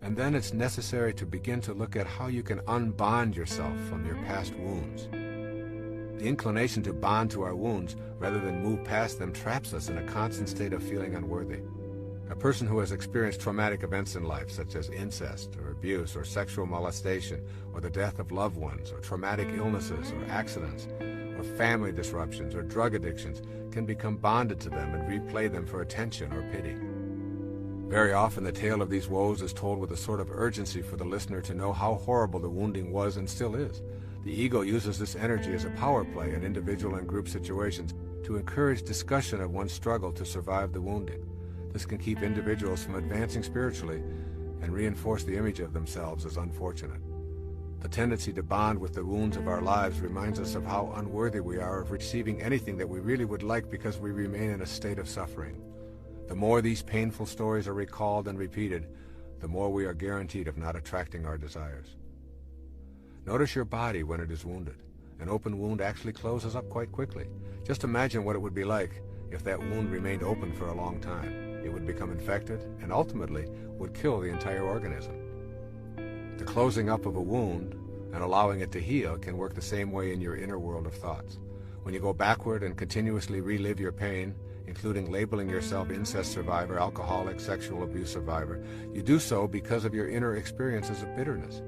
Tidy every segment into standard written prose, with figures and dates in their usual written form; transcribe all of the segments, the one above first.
And then it's necessary to begin to look at how you can unbond yourself from your past wounds. The inclination to bond to our wounds rather than move past them traps us in a constant state of feeling unworthy. A person who has experienced traumatic events in life, such as incest or abuse or sexual molestation or the death of loved ones or traumatic illnesses or accidents or family disruptions or drug addictions, can become bonded to them and replay them for attention or pity. Very often the tale of these woes is told with a sort of urgency for the listener to know how horrible the wounding was and still is. The ego uses this energy as a power play in individual and group situations to encourage discussion of one's struggle to survive the wounding. This can keep individuals from advancing spiritually and reinforce the image of themselves as unfortunate. The tendency to bond with the wounds of our lives reminds us of how unworthy we are of receiving anything that we really would like because we remain in a state of suffering. The more these painful stories are recalled and repeated, the more we are guaranteed of not attracting our desires. Notice your body when it is wounded. An open wound actually closes up quite quickly. Just imagine what it would be like if that wound remained open for a long time. It would become infected and ultimately would kill the entire organism. The closing up of a wound and allowing it to heal can work the same way in your inner world of thoughts. When you go backward and continuously relive your pain, including labeling yourself incest survivor, alcoholic, sexual abuse survivor, you do so because of your inner experiences of bitterness.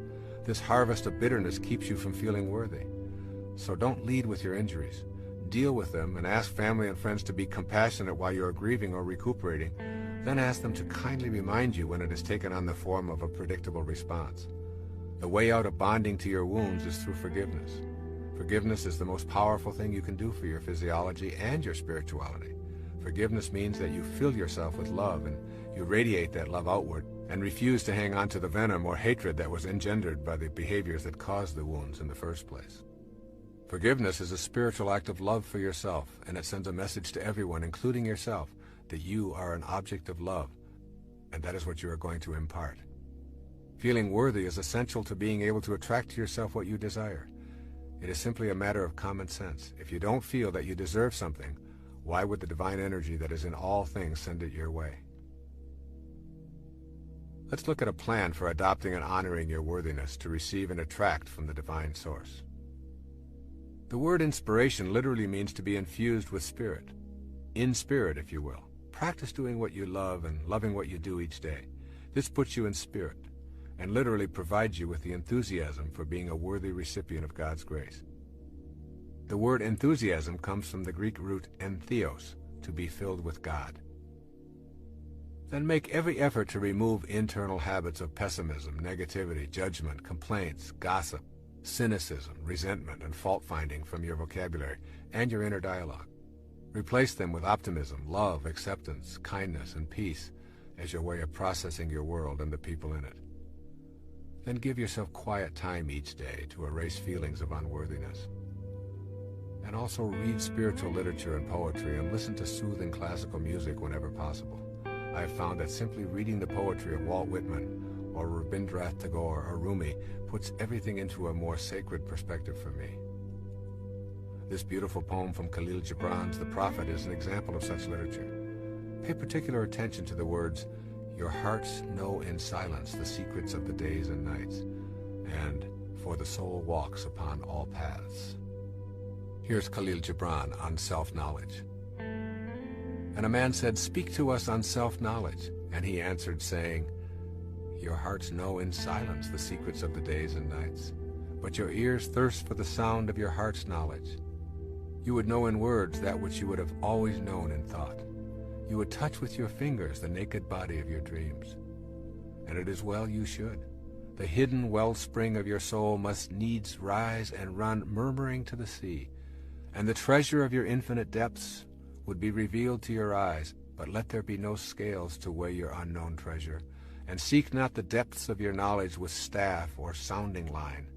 This harvest of bitterness keeps you from feeling worthy. So don't lead with your injuries. Deal with them and ask family and friends to be compassionate while you are grieving or recuperating. Then ask them to kindly remind you when it has taken on the form of a predictable response. The way out of bonding to your wounds is through forgiveness. Forgiveness is the most powerful thing you can do for your physiology and your spirituality. Forgiveness means that you fill yourself with love and you radiate that love outward and refuse to hang on to the venom or hatred that was engendered by the behaviors that caused the wounds in the first place. Forgiveness is a spiritual act of love for yourself, and it sends a message to everyone, including yourself, that you are an object of love, and that is what you are going to impart. Feeling worthy is essential to being able to attract to yourself what you desire. It is simply a matter of common sense. If you don't feel that you deserve something, why would the divine energy that is in all things send it your way? Let's look at a plan for adopting and honoring your worthiness to receive and attract from the divine source. The word inspiration literally means to be infused with spirit. In spirit, if you will. Practice doing what you love and loving what you do each day. This puts you in spirit and literally provides you with the enthusiasm for being a worthy recipient of God's grace. The word enthusiasm comes from the Greek root entheos, to be filled with God. Then make every effort to remove internal habits of pessimism, negativity, judgment, complaints, gossip, cynicism, resentment, and fault-finding from your vocabulary and your inner dialogue. Replace them with optimism, love, acceptance, kindness, and peace as your way of processing your world and the people in it. Then give yourself quiet time each day to erase feelings of unworthiness. And also read spiritual literature and poetry and listen to soothing classical music whenever possible. I have found that simply reading the poetry of Walt Whitman or Rabindranath Tagore or Rumi puts everything into a more sacred perspective for me. This beautiful poem from Khalil Gibran's The Prophet is an example of such literature. Pay particular attention to the words, "Your hearts know in silence the secrets of the days and nights," and "For the soul walks upon all paths." Here's Khalil Gibran on self-knowledge. And a man said, "Speak to us on self-knowledge." And he answered, saying, "Your hearts know in silence the secrets of the days and nights, but your ears thirst for the sound of your heart's knowledge. You would know in words that which you would have always known in thought. You would touch with your fingers the naked body of your dreams. And it is well you should. The hidden wellspring of your soul must needs rise and run murmuring to the sea, and the treasure of your infinite depths would be revealed to your eyes, but let there be no scales to weigh your unknown treasure, and seek not the depths of your knowledge with staff or sounding line,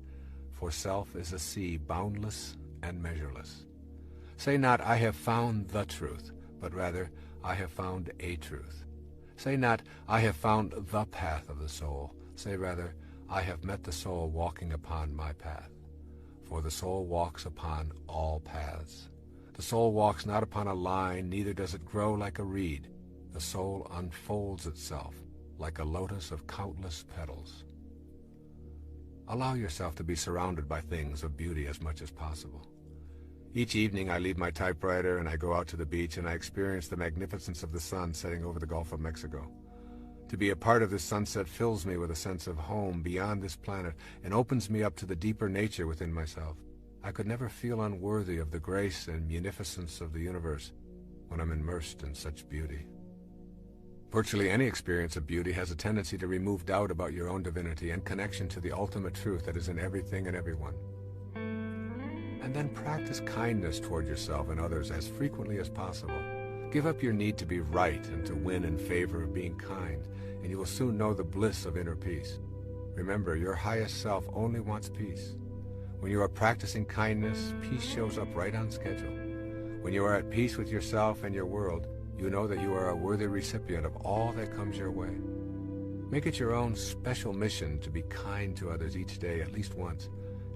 for self is a sea boundless and measureless. Say not, I have found the truth, but rather, I have found a truth. Say not, I have found the path of the soul. Say rather, I have met the soul walking upon my path. For the soul walks upon all paths. The soul walks not upon a line, neither does it grow like a reed. The soul unfolds itself like a lotus of countless petals. Allow yourself to be surrounded by things of beauty as much as possible. Each evening I leave my typewriter and I go out to the beach and I experience the magnificence of the sun setting over the Gulf of Mexico. To be a part of this sunset fills me with a sense of home beyond this planet and opens me up to the deeper nature within myself. I could never feel unworthy of the grace and munificence of the universe when I'm immersed in such beauty. Virtually any experience of beauty has a tendency to remove doubt about your own divinity and connection to the ultimate truth that is in everything and everyone. And then practice kindness toward yourself and others as frequently as possible. Give up your need to be right and to win in favor of being kind, and you will soon know the bliss of inner peace. Remember, your highest self only wants peace. When you are practicing kindness, peace shows up right on schedule. When you are at peace with yourself and your world, you know that you are a worthy recipient of all that comes your way. Make it your own special mission to be kind to others each day at least once,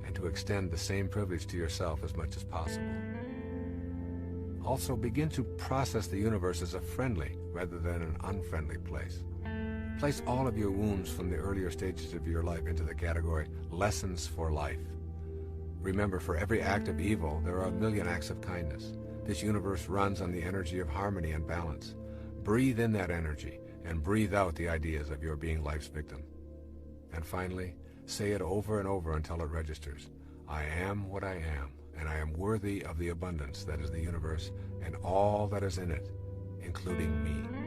and to extend the same privilege to yourself as much as possible. Also, begin to process the universe as a friendly rather than an unfriendly place. Place all of your wounds from the earlier stages of your life into the category lessons for life. Remember, for every act of evil, there are a million acts of kindness. This universe runs on the energy of harmony and balance. Breathe in that energy and breathe out the ideas of your being life's victim. And finally, say it over and over until it registers. I am what I am, and I am worthy of the abundance that is the universe and all that is in it, including me.